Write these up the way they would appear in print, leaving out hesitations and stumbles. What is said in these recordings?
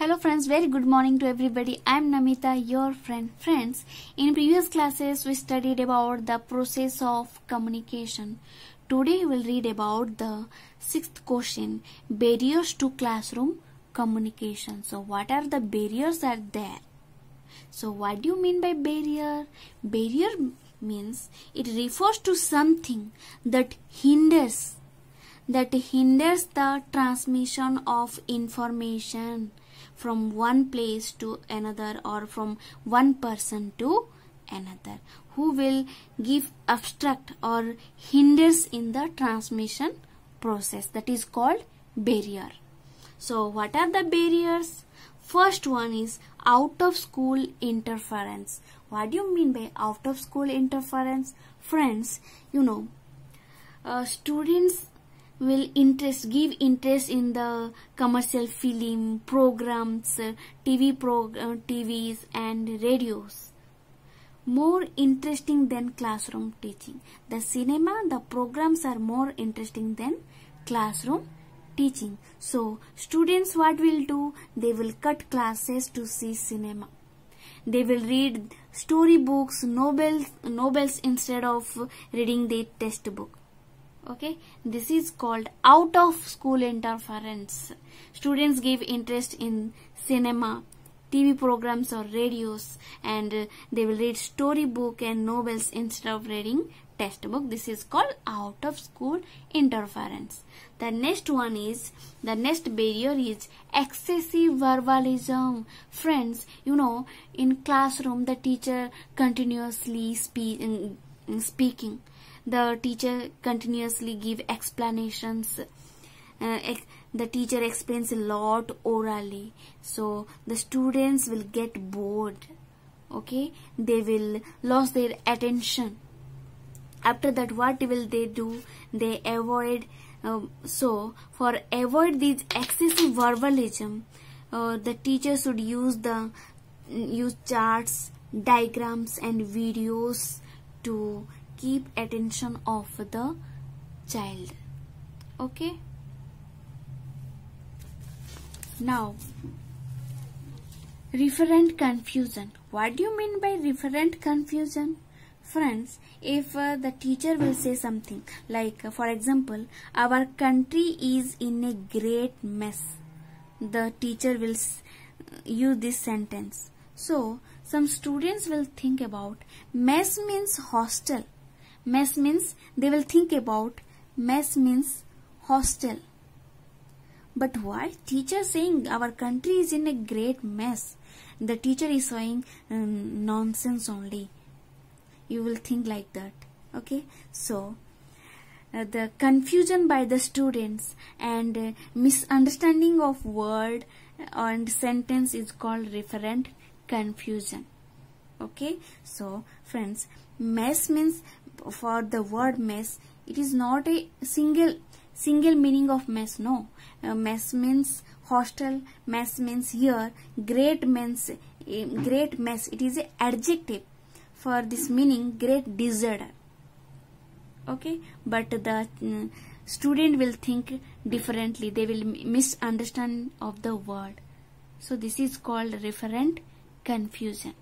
Hello friends, very good morning to everybody. I am Namita, your friend. Friends, in previous classes we studied about the process of communication. Today we will read about the sixth question, barriers to classroom communication. So what are the barriers are there? So what do you mean by barrier? Barrier means it refers to something that hinders the transmission of information from one place to another or from one person to another, who will give obstruct or hinders in the transmission process. That is called barrier. So what are the barriers? First one is out of school interference. What do you mean by out of school interference? Friends, students will give interest in the commercial film programs, TVs and radios, more interesting than classroom teaching. The cinema, the programs are more interesting than classroom teaching. So students what will do? They will cut classes to see cinema. They will read story books, novels instead of reading the textbook. Okay, this is called out of school interference. Students give interest in cinema, TV programs or radios, and they will read storybook and novels instead of reading textbook. This is called out of school interference. The next barrier is excessive verbalism. Friends, in classroom the teacher continuously speaking. The teacher continuously give explanations. The teacher explains a lot orally. So the students will get bored. Okay, they will lose their attention. After that, what will they do? They avoid. So for avoid this excessive verbalism, the teacher should use charts, diagrams, and videos to keep attention of the child. Okay, now referent confusion. What do you mean by referent confusion? Friends, if the teacher will say something like, for example, our country is in a great mess, the teacher will use this sentence. So some students will think about mess means hostel. Mess means they will think about mess means hostel. But why teacher saying our country is in a great mess? The teacher is saying nonsense only. You will think like that. Okay, so the confusion by the students and misunderstanding of word and sentence is called referent confusion. Okay, so friends, mess means, for the word mess, it is not a single meaning of mess. No, mess means hostel, mess means here, great mess. It is a adjective for this meaning, great disorder. Okay, but the student will think differently. They will misunderstand of the word. So this is called referent confusion.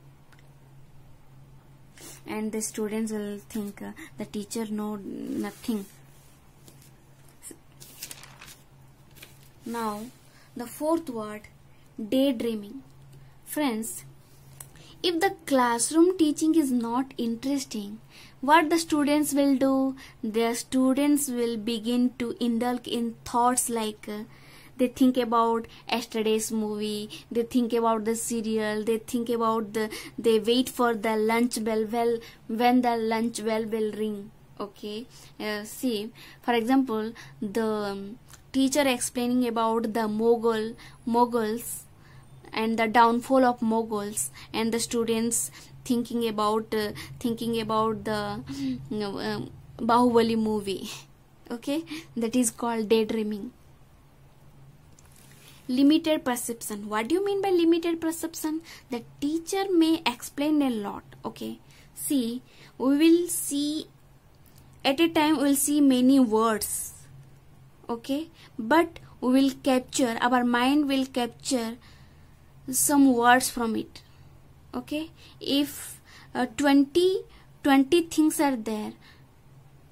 And the students will think the teacher know nothing. Now the fourth word, daydreaming. Friends, if the classroom teaching is not interesting, what the students will do? The students will begin to indulge in thoughts like they think about yesterday's movie, they think about the serial, they think about they wait for the lunch bell, when the lunch bell will ring. Okay, see, for example, the teacher explaining about the Mughals and the downfall of Mughals, and the students thinking about the Bahubali movie. Okay, that is called daydreaming. Limited perception. What do you mean by limited perception? The teacher may explain a lot. Okay, see, we will see at a time, we will see many words. Okay, but we will capture, our mind will capture some words from it. Okay, if 20 things are there,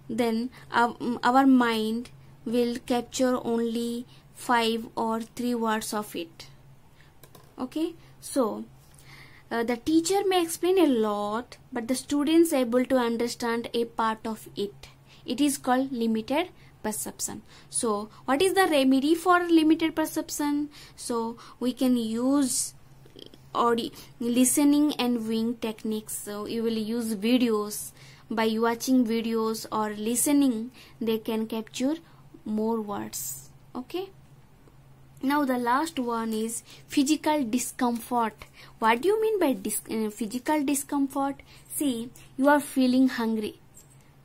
then our mind will capture only 5 or 3 words of it. Okay, so the teacher may explain a lot, but the students able to understand a part of it. It is called limited perception. So what is the remedy for limited perception? So we can use audio, listening and viewing techniques. So you will use videos. By watching videos or listening, they can capture more words. Okay, now the last one is physical discomfort. What do you mean by physical discomfort? See, you are feeling hungry,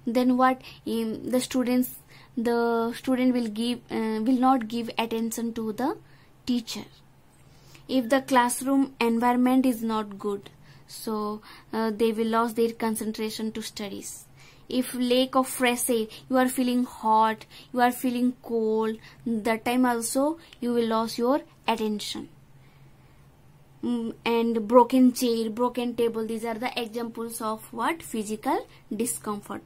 then what? The student will not give attention to the teacher. If the classroom environment is not good, so they will lose their concentration to studies. If lack of fresh air, you are feeling hot, you are feeling cold, that time also you will lose your attention. And broken chair, broken table, these are the examples of what? Physical discomfort.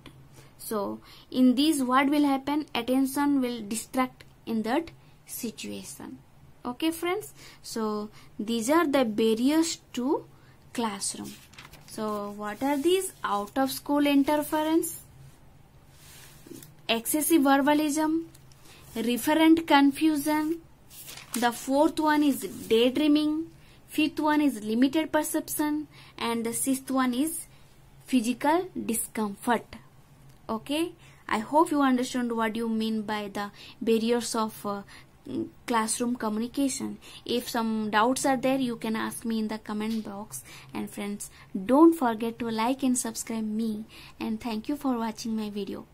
So in these, what will happen? Attention will distract in that situation. Okay friends, so these are the barriers to classroom. So what are these? Out of school interference, excessive verbalism, referent confusion. The fourth one is daydreaming, fifth one is limited perception, and the sixth one is physical discomfort. Okay, I hope you understand what you mean by the barriers of classroom communication. If some doubts are there, you can ask me in the comment box. And friends, don't forget to like and subscribe me, and thank you for watching my video.